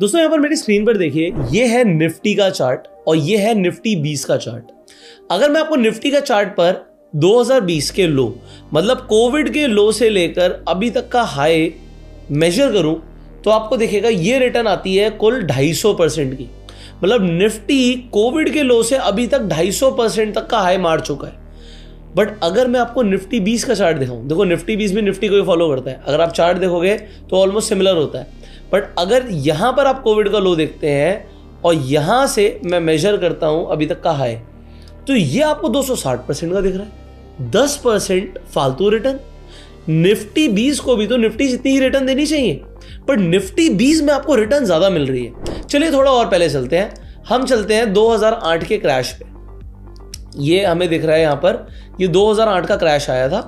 दोस्तों यहाँ पर मेरी स्क्रीन पर देखिए, ये है निफ्टी का चार्ट और ये है निफ्टी 20 का चार्ट। अगर मैं आपको निफ्टी का चार्ट पर 2020 के लो, मतलब कोविड के लो से लेकर अभी तक का हाई मेजर करूं तो आपको दिखेगा ये रिटर्न आती है कुल 250% की। मतलब निफ्टी कोविड के लो से अभी तक 250% तक का हाई मार चुका है। बट अगर मैं आपको निफ्टी 20 का चार्ट दिखाऊं, देखो निफ्टी 20 भी निफ्टी को ही फॉलो करता है, अगर आप चार्ट देखोगे तो ऑलमोस्ट सिमिलर होता है। बट अगर यहां पर आप कोविड का लो देखते हैं और यहां से मैं मेजर करता हूं अभी तक का हाई, तो ये आपको 260% का दिख रहा है, 10% फालतू रिटर्न। निफ्टी 20 को भी तो निफ्टी जितनी ही रिटर्न देनी चाहिए, पर निफ्टी 20 में आपको रिटर्न ज्यादा मिल रही है। चलिए थोड़ा और पहले चलते हैं, हम चलते हैं 2008 के क्रैश पे। ये हमें दिख रहा है यहां पर, ये 2008 का क्रैश आया था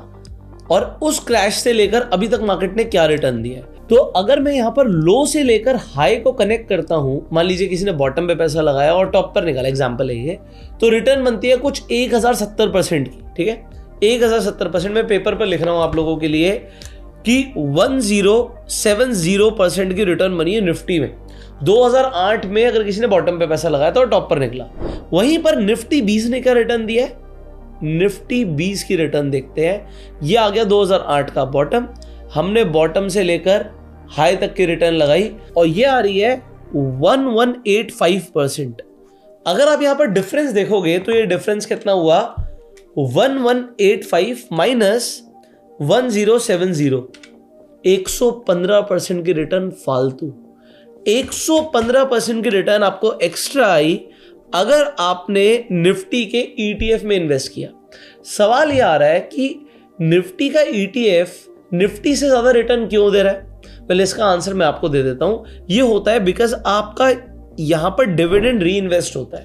और उस क्रैश से लेकर अभी तक मार्केट ने क्या रिटर्न दिया है। तो अगर मैं यहां पर लो से लेकर हाई को कनेक्ट करता हूं, मान लीजिए किसी ने बॉटम पे पैसा लगाया और टॉप पर निकाला, एग्जांपल है ये, तो रिटर्न बनती है कुछ 1070% की। ठीक है, 1070%। मैं पेपर पर लिख रहा हूं आप लोगों के लिए कि 1070% की रिटर्न बनी है निफ्टी में 2008 में, अगर किसी ने बॉटम पे पैसा लगाया था और टॉप पर निकला। वहीं पर निफ्टी 20 ने क्या रिटर्न दिया है, निफ्टी 20 की रिटर्न देखते हैं। ये आ गया 2008 का बॉटम, हमने बॉटम से लेकर हाई तक की रिटर्न लगाई और ये आ रही है 1185%। अगर आप यहां पर डिफरेंस देखोगे तो ये डिफरेंस कितना हुआ, 1185 माइनस 1070, 115% की रिटर्न फालतू। 115% की रिटर्न आपको एक्स्ट्रा आई अगर आपने निफ्टी के ETF में इन्वेस्ट किया। सवाल यह आ रहा है कि निफ्टी का ETF निफ्टी से ज्यादा रिटर्न क्यों दे रहा है। पहले इसका आंसर मैं आपको दे देता हूं। ये होता है बिकॉज आपका यहां पर डिविडेंड री इन्वेस्ट होता है।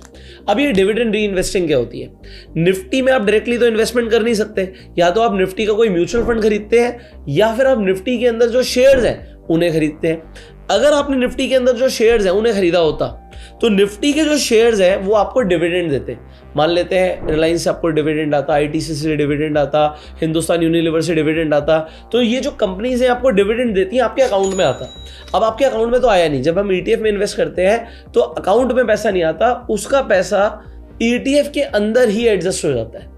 अब ये डिविडेंड री इन्वेस्टिंग क्या होती है, निफ्टी में आप डायरेक्टली तो इन्वेस्टमेंट कर नहीं सकते, या तो आप निफ्टी का कोई म्यूचुअल फंड खरीदते हैं या फिर आप निफ्टी के अंदर जो शेयर्स हैं उन्हें खरीदते हैं। अगर आपने निफ्टी के अंदर जो शेयर्स हैं उन्हें खरीदा होता तो निफ्टी के जो शेयर्स हैं वो आपको डिविडेंड देते। मान लेते हैं रिलायंस से आपको डिविडेंड आता, ITC से डिविडेंड आता, हिंदुस्तान यूनिलीवर से डिविडेंड आता, तो ये जो कंपनीज हैं आपको डिविडेंड देती हैं, आपके अकाउंट में आता। अब आपके अकाउंट में तो आया नहीं, जब हम ETF में इन्वेस्ट करते हैं तो अकाउंट में पैसा नहीं आता, उसका पैसा ETF के अंदर ही एडजस्ट हो जाता है।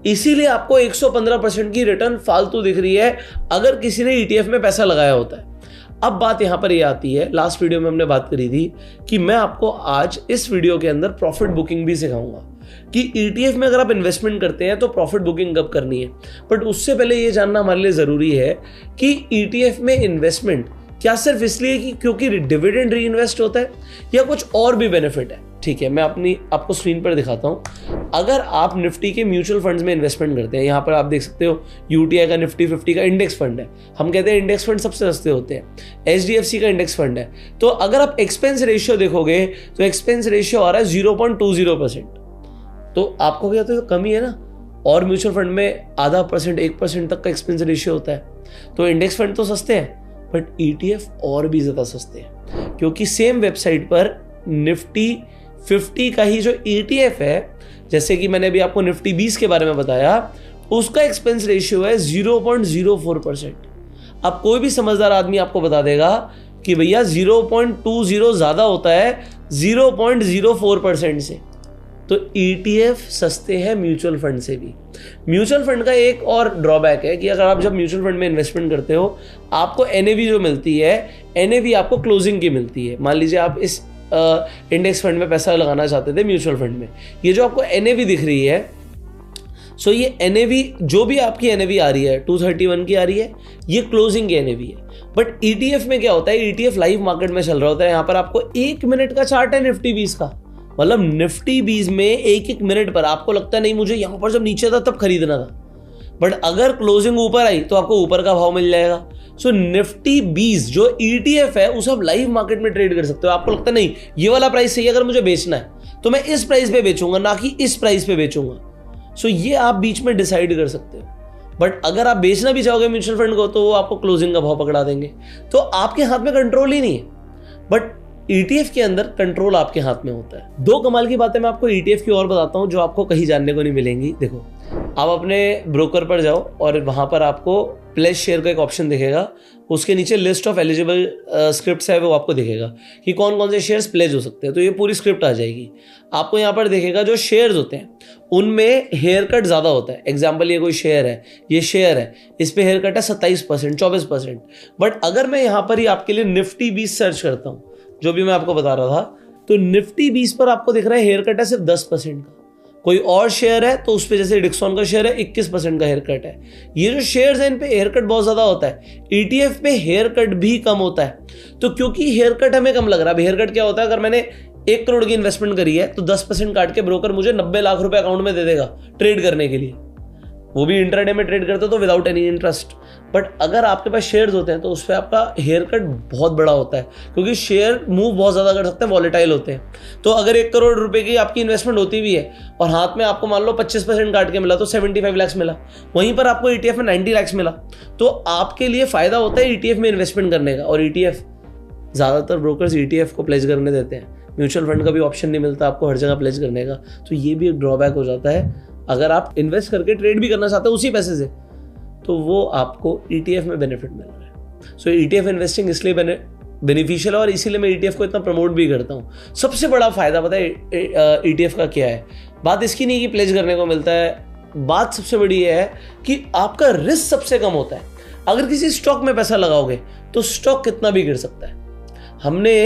इसीलिए आपको 115% की रिटर्न फालतू दिख रही है अगर किसी ने ETF में पैसा लगाया होता है। अब बात यहां पर यह आती है, लास्ट वीडियो में हमने बात करी थी कि मैं आपको आज इस वीडियो के अंदर प्रॉफिट बुकिंग भी सिखाऊंगा कि ETF में अगर आप इन्वेस्टमेंट करते हैं तो प्रॉफिट बुकिंग कब करनी है। बट उससे पहले यह जानना हमारे लिए जरूरी है कि ETF में इन्वेस्टमेंट क्या सिर्फ इसलिए कि क्योंकि डिविडेंड री इन्वेस्ट होता है या कुछ और भी बेनिफिट है। ठीक है, मैं आपको स्क्रीन पर दिखाता हूं। अगर आप निफ्टी के म्यूचुअल फंड्स में इन्वेस्टमेंट करते हैं, यहां पर आप देख सकते हो UTI का निफ्टी 50 का इंडेक्स फंड है। हम कहते हैं इंडेक्स फंड सबसे सस्ते होते हैं, HDFC का इंडेक्स फंड है। तो अगर आप एक्सपेंस रेशियो देखोगे तो एक्सपेंस रेशियो आ रहा है 0.20%। तो आपको क्या, तो कमी है ना। और म्यूचुअल फंड में आधा % 1% तक का एक्सपेंस रेशियो होता है। तो इंडेक्स फंड तो सस्ते हैं बट ETF और भी ज्यादा सस्ते हैं, क्योंकि सेम वेबसाइट पर निफ्टी 50 का ही जो ETF है, जैसे कि मैंने अभी आपको निफ्टी 20 के बारे में बताया, उसका एक्सपेंस रेशियो है 0.04%। अब कोई भी समझदार आदमी आपको बता देगा कि भैया 0.20 ज्यादा होता है 0.04% से। तो ETF सस्ते हैं म्यूचुअल फंड से भी। म्यूचुअल फंड का एक और ड्रॉबैक है कि अगर आप जब म्यूचुअल फंड में इन्वेस्टमेंट करते हो, आपको NAV जो मिलती है, NAV आपको क्लोजिंग की मिलती है। मान लीजिए आप इस इंडेक्स फंड में पैसा लगाना चाहते थे म्यूचुअल फंड में, ये जो आपको NAV दिख रही है, सो ये NAV जो भी आपकी NAV आ रही है 231 की आ रही है, ये क्लोजिंग की NAV है। बट ETF में क्या होता है, ETF लाइव मार्केट में चल रहा होता है। यहाँ पर आपको 1 मिनट का चार्ट है निफ्टी 20 का, मतलब निफ्टी 20 में 1-1 मिनट पर आपको लगता नहीं मुझे यहां पर जब नीचे था तब खरीदना था, बट अगर क्लोजिंग ऊपर आई तो आपको ऊपर का भाव मिल जाएगा। सो निफ्टी 20 जो ETF है उसे आप लाइव मार्केट में ट्रेड कर सकते हो। आपको लगता नहीं ये वाला प्राइस सही है, अगर मुझे बेचना है तो मैं इस प्राइस पे बेचूंगा, ना कि इस प्राइस पे बेचूंगा। सो ये आप बीच में डिसाइड कर सकते हो। बट अगर आप बेचना भी चाहोगे म्यूचुअल फंड को तो वो आपको क्लोजिंग का भाव पकड़ा देंगे, तो आपके हाथ में कंट्रोल ही नहीं है। बट ETF के अंदर कंट्रोल आपके हाथ में होता है। दो कमाल की बातें मैं आपको ETF की और बताता हूं जो आपको कहीं जानने को नहीं मिलेंगी। देखो, आप अपने ब्रोकर पर जाओ और वहाँ पर आपको प्लेज शेयर का एक ऑप्शन दिखेगा, उसके नीचे लिस्ट ऑफ एलिजिबल स्क्रिप्ट्स है वो आपको दिखेगा कि कौन कौन से शेयर्स प्लेज हो सकते हैं। तो ये पूरी स्क्रिप्ट आ जाएगी। आपको यहाँ पर दिखेगा जो शेयर्स होते हैं उनमें हेयर कट ज़्यादा होता है। एग्जाम्पल ये कोई शेयर है, ये शेयर है, इस पर हेयर कट है 27%, 24%। बट अगर मैं यहाँ पर ही आपके लिए निफ्टी 20 सर्च करता हूँ, जो भी मैं आपको बता रहा था, तो निफ्टी 20 पर आपको दिख रहा है हेयर कट है सिर्फ 10% का। कोई और शेयर है तो उस पर जैसे डिक्सॉन का शेयर है 21% का हेयर कट है। ये जो शेयर्स हैं इन पे हेयर कट बहुत ज़्यादा होता है। ETF पे हेयर कट भी कम होता है। तो क्योंकि हेयर कट हमें कम लग रहा है, हेयर कट क्या होता है, अगर मैंने 1 करोड़ की इन्वेस्टमेंट करी है तो 10% काट के ब्रोकर मुझे 90 लाख रुपए अकाउंट में दे देगा ट्रेड करने के लिए। वो भी इंट्राडे में ट्रेड करते हो तो विदाउट एनी इंटरेस्ट। बट अगर आपके पास शेयर्स होते हैं तो उस पर आपका हेयर कट बहुत बड़ा होता है, क्योंकि शेयर मूव बहुत ज़्यादा कर सकते हैं, वॉलेटाइल होते हैं। तो अगर 1 करोड़ रुपए की आपकी इन्वेस्टमेंट होती भी है और हाथ में आपको मान लो 25% काट के मिला तो 75 लाख मिला, वहीं पर आपको ETF में 90 लाख मिला। तो आपके लिए फ़ायदा होता है ETF में इन्वेस्टमेंट करने का। और ETF ज़्यादातर ब्रोकर्स ETF को प्लेज करने देते हैं, म्यूचुअल फंड का भी ऑप्शन नहीं मिलता आपको हर जगह प्लेज करने का। तो ये भी एक ड्रॉबैक हो जाता है। अगर आप इन्वेस्ट करके ट्रेड भी करना चाहते हो उसी पैसे से, तो वो आपको ETF में बेनिफिट मिल रहा है। सो ETF इन्वेस्टिंग इसलिए बेनिफिशियल है और इसीलिए मैं ETF को इतना प्रमोट भी करता हूँ। सबसे बड़ा फायदा पता है ETF का क्या है? बात इसकी नहीं कि प्लेज करने को मिलता है, बात सबसे बड़ी है कि आपका रिस्क सबसे कम होता है। अगर किसी स्टॉक में पैसा लगाओगे तो स्टॉक कितना भी गिर सकता है। हमने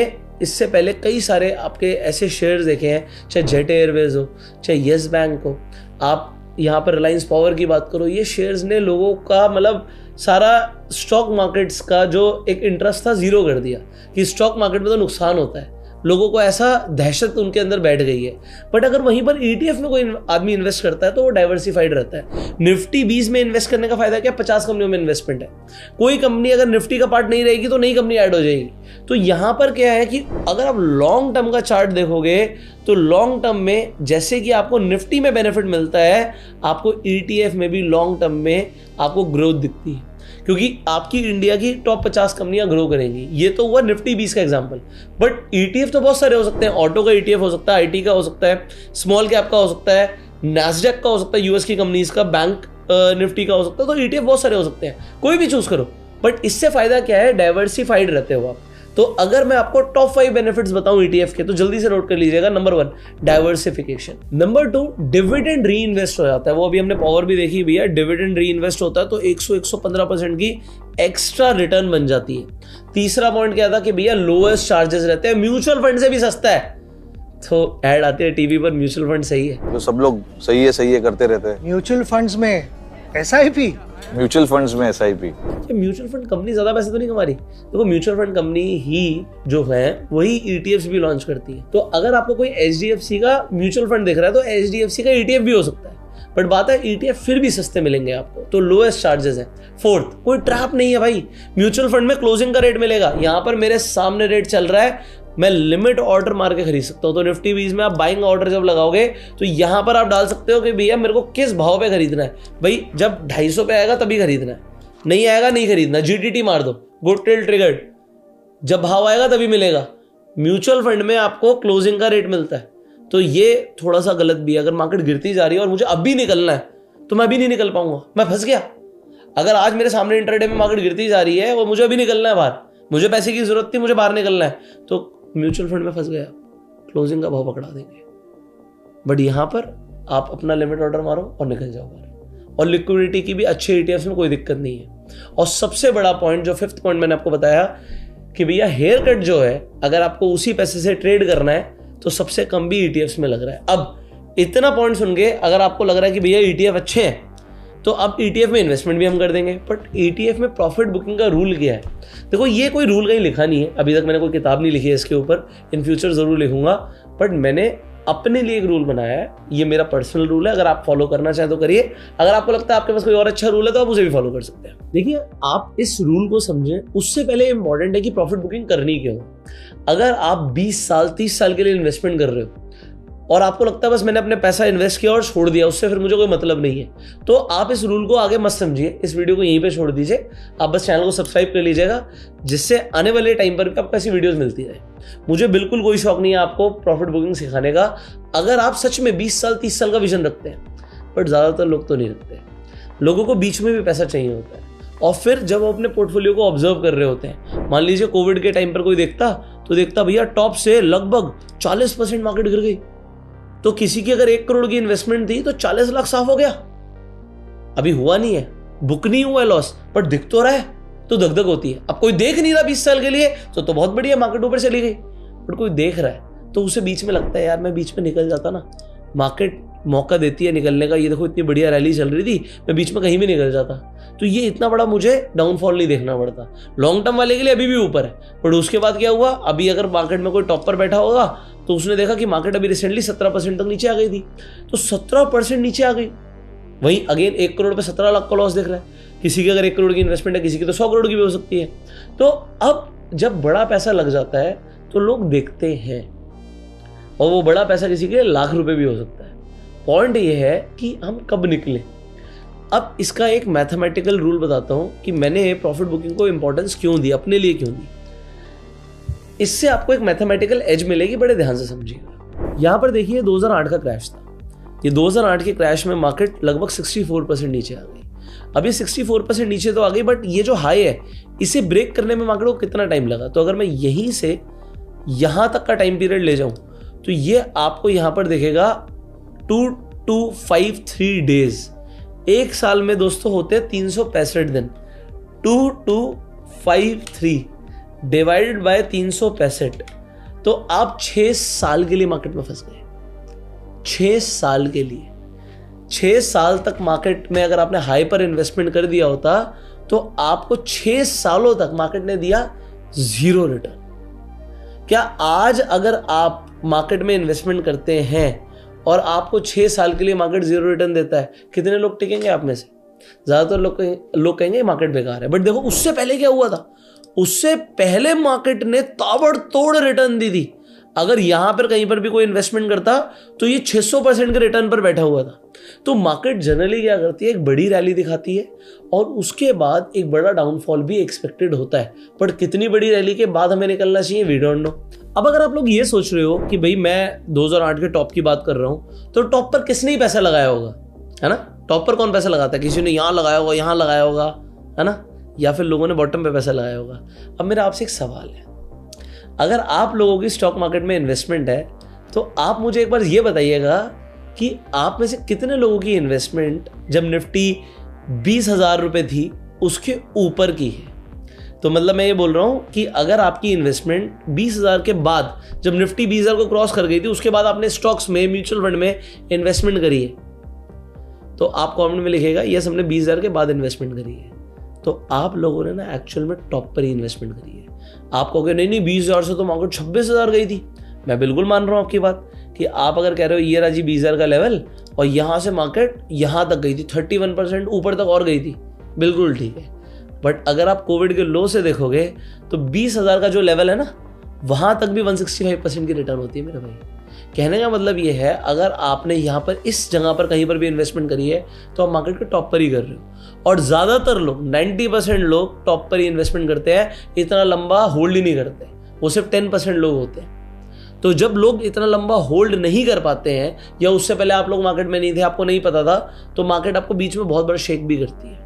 इससे पहले कई सारे आपके ऐसे शेयर्स देखे हैं, चाहे जेट एयरवेज हो, चाहे येस बैंक हो, आप यहाँ पर रिलायंस पावर की बात करो, ये शेयर्स ने लोगों का मतलब सारा स्टॉक मार्केट्स का जो एक इंटरेस्ट था जीरो कर दिया कि स्टॉक मार्केट में तो नुकसान होता है। लोगों को ऐसा दहशत उनके अंदर बैठ गई है। बट अगर वहीं पर ETF में कोई आदमी इन्वेस्ट करता है तो वो डाइवर्सिफाइड रहता है। निफ्टी 20 में इन्वेस्ट करने का फायदा क्या? 50 कंपनियों में इन्वेस्टमेंट है। कोई कंपनी अगर निफ्टी का पार्ट नहीं रहेगी तो नई कंपनी ऐड हो जाएगी। तो यहाँ पर क्या है कि अगर आप लॉन्ग टर्म का चार्ट देखोगे तो लॉन्ग टर्म में जैसे कि आपको निफ्टी में बेनिफिट मिलता है, आपको ETF में भी लॉन्ग टर्म में आपको ग्रोथ दिखती है, क्योंकि आपकी इंडिया की टॉप 50 कंपनियां ग्रो करेंगी। ये तो हुआ निफ्टी 20 का एग्जांपल। बट ETF तो बहुत सारे हो सकते हैं। ऑटो का ETF हो सकता है, IT का हो सकता है, स्मॉल कैप का हो सकता है, नैस्डैक का हो सकता है, US की कंपनीज का, बैंक निफ्टी का हो सकता है। तो ETF बहुत सारे हो सकते हैं, कोई भी चूज करो। बट इससे फायदा क्या है? डाइवर्सिफाइड रहते हो आप। तो अगर मैं आपको टॉप 5 बेनिफिट्स बताऊं ETF के, तो जल्दी से नोट कर लीजिएगा। नंबर 1 डाइवर्सिफिकेशन, नंबर 2 डिविडेंड री इन्वेस्ट हो जाता है। वो अभी हमने पावर भी देखी भैया, डिविडेंड री इन्वेस्ट होता है तो 100-115% की एक्स्ट्रा रिटर्न बन जाती है। तीसरा पॉइंट क्या था कि भैया लोएस्ट चार्जेस रहते हैं, म्यूचुअल फंड से भी सस्ता है। तो ऐड आती है टीवी पर, म्यूचुअल फंड सही है, तो सब लोग सही है करते रहते हैं। म्यूचुअल फंड्स में SIP, म्यूचुअल फंड्स में SIP। म्यूचुअल फंड कंपनी ज्यादा पैसे तो नहीं कमा रही। देखो म्यूचुअल फंड कंपनी ही जो है वही ETFs भी लॉन्च करती है। तो अगर आपको कोई HDFC का म्यूचुअल फंड दिख रहा है तो HDFC का ETF भी हो सकता है। बट बात है ETF फिर भी सस्ते मिलेंगे आपको, तो लोएस्ट चार्जेस है। 4th, कोई ट्रैप नहीं है भाई। म्यूचुअल फंड में क्लोजिंग का रेट मिलेगा। यहाँ पर मेरे सामने रेट चल रहा है, मैं लिमिट ऑर्डर मार के खरीद सकता हूँ। तो निफ्टी 20 में आप बाइंग ऑर्डर जब लगाओगे तो यहाँ पर आप डाल सकते हो कि भैया मेरे को किस भाव पे खरीदना है। भाई जब 250 पे आएगा तभी खरीदना है, नहीं आएगा नहीं खरीदना। GTT मार दो, गुड टिल ट्रिगर्ड, जब भाव आएगा तभी मिलेगा। म्यूचुअल फंड में आपको क्लोजिंग का रेट मिलता है। तो ये थोड़ा सा गलत भी है। अगर मार्केट गिरती जा रही है और मुझे अभी निकलना है तो मैं अभी नहीं निकल पाऊंगा, मैं फंस गया। अगर आज मेरे सामने इंट्राडे में मार्केट गिरती जा रही है और मुझे अभी निकलना है बाहर, मुझे पैसे की जरूरत थी, मुझे बाहर निकलना है, तो म्यूचुअल फंड में फंस गया, क्लोजिंग का भाव पकड़ा देंगे। बट यहाँ पर आप अपना लिमिट ऑर्डर मारो और निकल जाओ बाहर। और लिक्विडिटी की भी अच्छे ETFs में कोई दिक्कत नहीं है। और सबसे बड़ा पॉइंट, जो 5th पॉइंट मैंने आपको बताया कि भैया हेयर कट जो है, अगर आपको उसी पैसे से ट्रेड करना है तो सबसे कम भी ETFs में लग रहा है। अब इतना पॉइंट सुन के अगर आपको लग रहा है कि भैया ETF अच्छे हैं तो अब ETF में इन्वेस्टमेंट भी हम कर देंगे। बट ETF में प्रॉफिट बुकिंग का रूल क्या है? देखो ये कोई रूल कहीं लिखा नहीं है, अभी तक मैंने कोई किताब नहीं लिखी है इसके ऊपर, इन फ्यूचर जरूर लिखूंगा। बट मैंने अपने लिए एक रूल बनाया है, ये मेरा पर्सनल रूल है। अगर आप फॉलो करना चाहें तो करिए, अगर आपको लगता है आपके पास कोई और अच्छा रूल है तो आप उसे भी फॉलो कर सकते हैं। देखिए आप इस रूल को समझें, उससे पहले इंपॉर्टेंट है कि प्रॉफिट बुकिंग करनी क्यों। अगर आप 20 साल 30 साल के लिए इन्वेस्टमेंट कर रहे हो और आपको लगता है बस मैंने अपने पैसा इन्वेस्ट किया और छोड़ दिया, उससे फिर मुझे कोई मतलब नहीं है, तो आप इस रूल को आगे मत समझिए, इस वीडियो को यहीं पे छोड़ दीजिए। आप बस चैनल को सब्सक्राइब कर लीजिएगा, जिससे आने वाले टाइम पर भी आपको ऐसी वीडियोस मिलती रहे। मुझे बिल्कुल कोई शौक नहीं है आपको प्रॉफिट बुकिंग सिखाने का। अगर आप सच में 20 साल 30 साल का विजन रखते हैं बट ज़्यादातर लोग तो नहीं रखते। लोगों को बीच में भी पैसा चाहिए होता है, और फिर जब वो अपने पोर्टफोलियो को ऑब्जर्व कर रहे होते हैं, मान लीजिए कोविड के टाइम पर कोई देखता भैया टॉप से लगभग 40% मार्केट गिर गई, तो किसी की अगर 1 करोड़ की इन्वेस्टमेंट थी तो 40 लाख साफ हो गया। अभी हुआ नहीं है, बुक नहीं हुआ है लॉस, बट दिख तो रहा है, तो धक-धक होती है। अब कोई देख नहीं रहा 20 साल के लिए तो बहुत बढ़िया, मार्केट ऊपर चली गई, बट कोई देख रहा है तो उसे बीच में लगता है यार मैं बीच में निकल जाता ना, मार्केट मौका देती है निकलने का, ये देखो इतनी बढ़िया रैली चल रही थी, मैं बीच में कहीं भी निकल जाता तो ये इतना बड़ा मुझे डाउनफॉल नहीं देखना पड़ता। लॉन्ग टर्म वाले के लिए अभी भी ऊपर है, बट उसके बाद क्या हुआ, अभी अगर मार्केट में कोई टॉप पर बैठा होगा तो उसने देखा कि मार्केट अभी रिसेंटली 17% तक नीचे आ गई थी, तो 17% नीचे आ गई। वहीं अगेन 1 करोड़ पे 17 लाख का लॉस दिख रहा है। किसी की अगर 1 करोड़ की इन्वेस्टमेंट है, किसी की तो 100 करोड़ की भी हो सकती है। तो अब जब बड़ा पैसा लग जाता है तो लोग देखते हैं, और वो बड़ा पैसा किसी के लाख रुपए भी हो सकता है। पॉइंट ये है कि हम कब निकले। अब इसका एक मैथमेटिकल रूल बताता हूं कि मैंने प्रॉफिट बुकिंग को इंपॉर्टेंस क्यों दी, अपने लिए क्यों दी। इससे आपको एक मैथमेटिकल एज मिलेगी, बड़े ध्यान से समझिएगा। यहां पर देखिए 2008 का क्रैश था। ये 2008 के क्रैश में मार्केट लगभग 64% नीचे आ गई। अब ये 64% नीचे तो आ गई, बट ये जो हाई है इसे ब्रेक करने में मार्केट को कितना टाइम लगा। तो अगर मैं यहीं से यहां तक का टाइम पीरियड ले जाऊं तो ये आपको यहां पर दिखेगा 2253 डेज। एक साल में दोस्तों होते हैं 365 दिन। 2253 डिवाइडेड बाय 365, तो आप 6 साल के लिए मार्केट में फंस गए। 6 साल के लिए, 6 साल तक मार्केट में अगर आपने हाई पर इन्वेस्टमेंट कर दिया होता तो आपको 6 सालों तक मार्केट ने दिया 0 रिटर्न। क्या आज अगर आप मार्केट में इन्वेस्टमेंट करते हैं और आपको 6 साल के लिए मार्केट 0 रिटर्न देता है, कितने लोग टिकेंगे आप में से? ज्यादातर लोग कहेंगे मार्केट बेकार है। बट देखो उससे पहले क्या हुआ था, उससे पहले मार्केट ने ताबड़तोड़ रिटर्न दी थी। अगर यहां पर कहीं पर भी कोई इन्वेस्टमेंट करता तो ये 600% के रिटर्न पर बैठा हुआ था। तो मार्केट जनरली क्या करती है, एक बड़ी रैली दिखाती है और उसके बाद एक बड़ा डाउनफॉल भी एक्सपेक्टेड होता है। बट कितनी बड़ी रैली के बाद हमें निकलना चाहिए, वी डोंट नो। अब अगर आप लोग ये सोच रहे हो कि भाई मैं 2008 के टॉप की बात कर रहा हूं, तो टॉप पर किसने ही पैसा लगाया होगा, है ना? टॉप पर कौन पैसा लगाता है? किसी ने यहां लगाया होगा, यहां लगाया होगा, है ना? या फिर लोगों ने बॉटम पे पैसा लगाया होगा। अब मेरा आपसे एक सवाल है, अगर आप लोगों की स्टॉक मार्केट में इन्वेस्टमेंट है तो आप मुझे एक बार ये बताइएगा कि आप में से कितने लोगों की इन्वेस्टमेंट जब निफ्टी 20,000 रुपए थी उसके ऊपर की है। तो मतलब मैं ये बोल रहा हूं कि अगर आपकी इन्वेस्टमेंट 20,000 के बाद, जब निफ्टी 20,000 को क्रॉस कर गई थी, उसके बाद आपने स्टॉक्स में, म्यूचुअल फंड में इन्वेस्टमेंट करी है, तो आप कमेंट में लिखेगा यस हमने 20,000 के बाद इन्वेस्टमेंट करी है। तो आप लोगों ने ना एक्चुअल में टॉप पर ही इन्वेस्टमेंट करी है। आप कहोगे नहीं 20,000 से तो मार्केट 26,000 गई थी। मैं बिल्कुल मान रहा हूं आपकी बात कि आप अगर कह रहे हो ये रहा जी 20,000 का लेवल और यहां से मार्केट यहां तक गई थी, 31% ऊपर तक और गई थी, बिल्कुल ठीक है। बट अगर आप कोविड के लो से देखोगे तो 20,000 का जो लेवल है ना, वहां तक भी 165% की रिटर्न होती है मेरे भाई। कहने का मतलब ये है, अगर आपने यहाँ पर इस जगह पर कहीं पर भी इन्वेस्टमेंट करी है तो आप मार्केट के टॉप पर ही कर रहे हो। और ज़्यादातर लोग 90% लोग टॉप पर ही इन्वेस्टमेंट करते हैं, इतना लंबा होल्ड ही नहीं करते। वो सिर्फ 10% लोग होते हैं। तो जब लोग इतना लंबा होल्ड नहीं कर पाते हैं, या उससे पहले आप लोग मार्केट में नहीं थे, आपको नहीं पता था, तो मार्केट आपको बीच में बहुत बड़ा शेक भी करती है,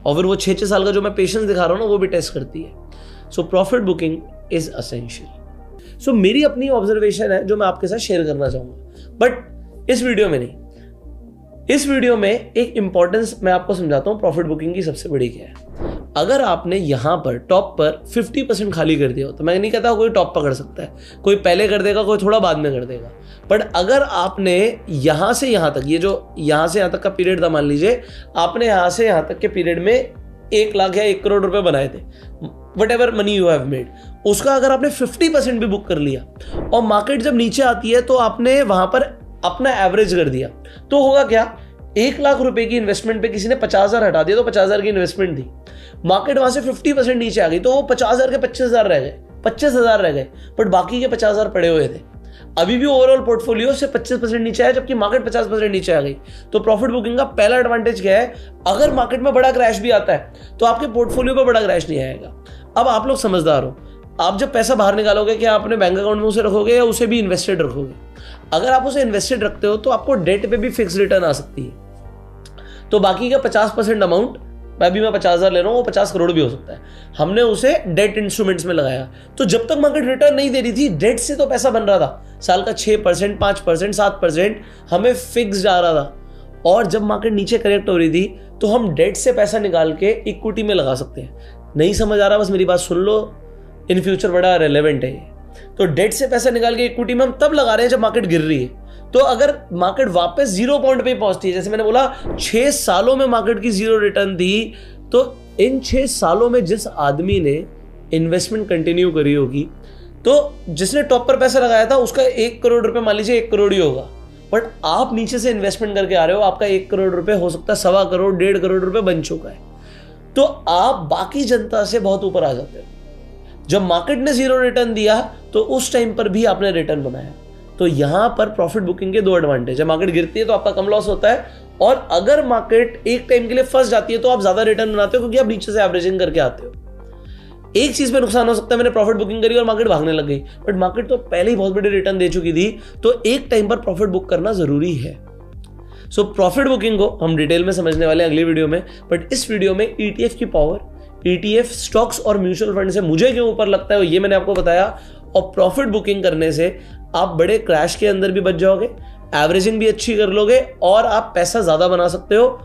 और फिर वो 6 साल का जो मैं पेशेंस दिखा रहा हूँ ना, वो भी टेस्ट करती है। So profit booking is essential. सो मेरी अपनी ऑब्जर्वेशन है जो मैं आपके साथ शेयर करना चाहूंगा, बट इस वीडियो में नहीं। इस वीडियो में एक इंपॉर्टेंस मैं आपको समझाता हूं प्रॉफिट बुकिंग की सबसे बड़ी क्या है। अगर आपने यहां पर टॉप पर 50% खाली कर दिया हो, तो मैं नहीं कहता कोई टॉप पकड़ सकता है, कोई पहले कर देगा, कोई थोड़ा बाद में कर देगा। बट अगर आपने यहां से यहां तक, ये जो यहां से यहां तक का पीरियड था, मान लीजिए आपने यहां से यहां तक के पीरियड में 1 लाख या 1 करोड़ रुपए बनाए थे, what ever money you have made, उसका अगर आपने 50% भी बुक कर लिया और मार्केट जब नीचे आती है तो आपने वहां पर अपना एवरेज कर दिया, तो होगा क्या, 1 लाख रुपए की इन्वेस्टमेंट पे किसी ने 50,000 हटा दिया, तो 50,000 की इन्वेस्टमेंट थी, मार्केट वहां से 50% नीचे आ गई, तो वो 50,000 के 25,000 रह गए, 25,000 रह गए, बट बाकी के 50,000 पड़े हुए थे। अभी भी ओवरऑल पोर्टफोलियो से 25% नीचे आया, जबकि मार्केट 50% नीचे आ गई। तो प्रॉफिट बुकिंग का पहला एडवांटेज क्या है, अगर मार्केट में बड़ा क्रैश भी आता है तो आपके पोर्टफोलियो पर बड़ा क्रैश नहीं आएगा। अब आप लोग समझदार हो, आप जब पैसा बाहर निकालोगे, क्या आप अपने बैंक अकाउंट में उसे रखोगे या उसे भी इन्वेस्टेड रखोगे? अगर आप उसे इन्वेस्टेड रखते हो तो आपको डेट पे भी फिक्स रिटर्न आ सकती है, तो बाकी का 50% अमाउंट, अभी मैं 50,000 ले रहा हूँ, वो 50 करोड़ भी हो सकता है, हमने उसे डेट इंस्ट्रूमेंट्स में लगाया। तो जब तक मार्केट रिटर्न नहीं दे रही थी, डेट से तो पैसा बन रहा था, साल का 6%, 5%, 7% हमें फिक्स आ रहा था। और जब मार्केट नीचे करेक्ट हो रही थी तो हम डेट से पैसा निकाल के इक्विटी में लगा सकते हैं। नहीं समझ आ रहा, बस मेरी बात सुन लो, इन फ्यूचर बड़ा रेलेवेंट है ये। तो डेट से पैसा निकाल के इक्विटी में हम तब लगा रहे हैं जब मार्केट गिर रही है। तो अगर मार्केट वापस 0 पॉइंट पे पहुंचती है, जैसे मैंने बोला 6 सालों में मार्केट की 0 रिटर्न थी, तो इन 6 सालों में जिस आदमी ने इन्वेस्टमेंट कंटिन्यू करी होगी, तो जिसने टॉप पर पैसा लगाया था उसका 1 करोड़ रुपए, मान लीजिए 1 करोड़ ही होगा, बट आप नीचे से इन्वेस्टमेंट करके आ रहे हो, आपका 1 करोड़ रुपए हो सकता है 1.25 करोड़, 1.5 करोड़ रुपए बन चुका है। तो आप बाकी जनता से बहुत ऊपर आ जाते हो। जब मार्केट ने 0 रिटर्न दिया तो उस टाइम पर भी आपने रिटर्न बनाया। तो यहां पर प्रॉफिट बुकिंग के 2 एडवांटेज है। मार्केट गिरती है तो आपका कम लॉस होता है, और अगर मार्केट एक टाइम के लिए फंस जाती है तो आप ज्यादा रिटर्न बनाते हो, क्योंकि आप नीचे से एवरेजिंग करके आते हो। एक चीज पे नुकसान हो सकता है, मैंने प्रॉफिट बुकिंग करी और मार्केट भागने लग गई, बट मार्केट तो पहले ही बहुत बड़ी रिटर्न दे चुकी थी, तो एक टाइम पर प्रॉफिट बुक करना जरूरी है। सो प्रॉफिट बुकिंग को हम डिटेल में समझने वाले हैं अगली वीडियो में, बट इस वीडियो में ETF की पावर, ETF स्टॉक्स और म्यूचुअल फंड से मुझे क्यों ऊपर लगता है ये मैंने आपको बताया, और प्रॉफिट बुकिंग करने से आप बड़े क्रैश के अंदर भी बच जाओगे, एवरेजिंग भी अच्छी कर लोगे, और आप पैसा ज्यादा बना सकते हो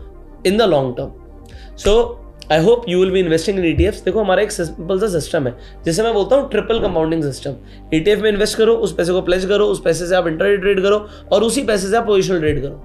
in the long term. So I hope you will be investing in ETFs। देखो हमारा एक सिंपल सा सिस्टम है, जिसे मैं बोलता हूँ ट्रिपल कंपाउंडिंग सिस्टम। ETF में इन्वेस्ट करो, उस पैसे को प्लेज करो, उस पैसे से आप इंट्राडे ट्रेड करो, और उसी पैसे से आप पोजिशनल ट्रेड करो।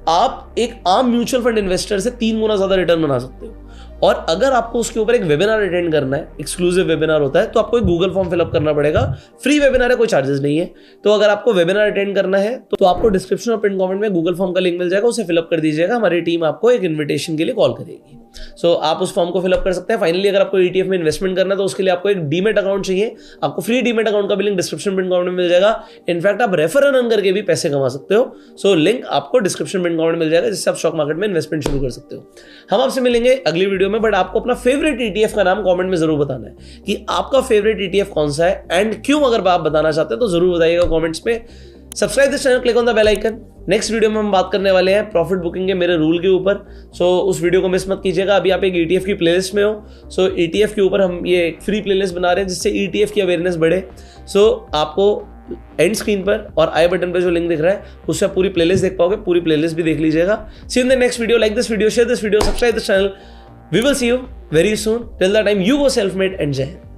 आप एक आम म्यूचुअल फंड इन्वेस्टर से 3 गुना ज्यादा रिटर्न बना सकते हो। और अगर आपको उसके ऊपर एक वेबिनार अटेंड करना है, एक्सक्लूसिव वेबिनार होता है, तो आपको एक गूगल फॉर्म फिलअप करना पड़ेगा। फ्री वेबिनार है, कोई चार्जेस नहीं है। तो अगर आपको वेबिनार अटेंड करना है तो आपको डिस्क्रिप्शन और पिन कमेंट में गूगल फॉर्म का लिंक मिल जाएगा, उसे फिलअप कर दीजिएगा, हमारी टीम आपको एक इन्विटेशन के लिए कॉल करेगी। सो आप उस फॉर्म को फिलअप कर सकते हैं। फाइनली अगर आपको ETF में इन्वेस्टमेंट करना है तो उसके लिए आपको एक डीमेट अकाउंट चाहिए। आपको फ्री डीमेट अकाउंट का भी लिंक डिस्क्रिप्शन पिन कमेंट में मिल जाएगा। इनफैक्ट आप रेफर एंड अर्न करके भी पैसे कमा सकते हो। सो लिंक आपको डिस्क्रिप्शन पिन कमेंट में मिल जाएगा, जिससे आप स्टॉक मार्केट में इन्वेस्टमेंट शुरू कर सकते हो। हम आपसे मिलेंगे अगली वीडियो में, बट आपको अपना फेवरेट ETF का नाम कमेंट में जरूर बताना है कि आपका फेवरेट ETF कौन सा है एंड क्यों। अगर आप बताना चाहते हैं तो जरूर बताइएगा कमेंट्स में। Subscribe this channel, click on the bell icon. Next video में हम बात करने वाले हैं प्रॉफिट बुकिंग के मेरे रूल के ऊपर। सो उस वीडियो को मिस मत कीजिएगा। अभी आप एक ETF की प्लेलिस्ट में हो, सो ETF के ऊपर हम ये एक फ्री प्लेलिस्ट बना रहे हैं जिससे ETF की अवेयरनेस बढ़े। सो आपको एंड स्क्रीन पर और आई बटन पर जो लिंक दिख रहा है उससे आप पूरी प्लेलिस्ट देख पाओगे। पूरी प्लेलिस्ट भी देख लीजिएगा। See you in the next video. Like this video, share this video, subscribe this channel. We will see you very soon. Till that time, you go self-made and jai Hind.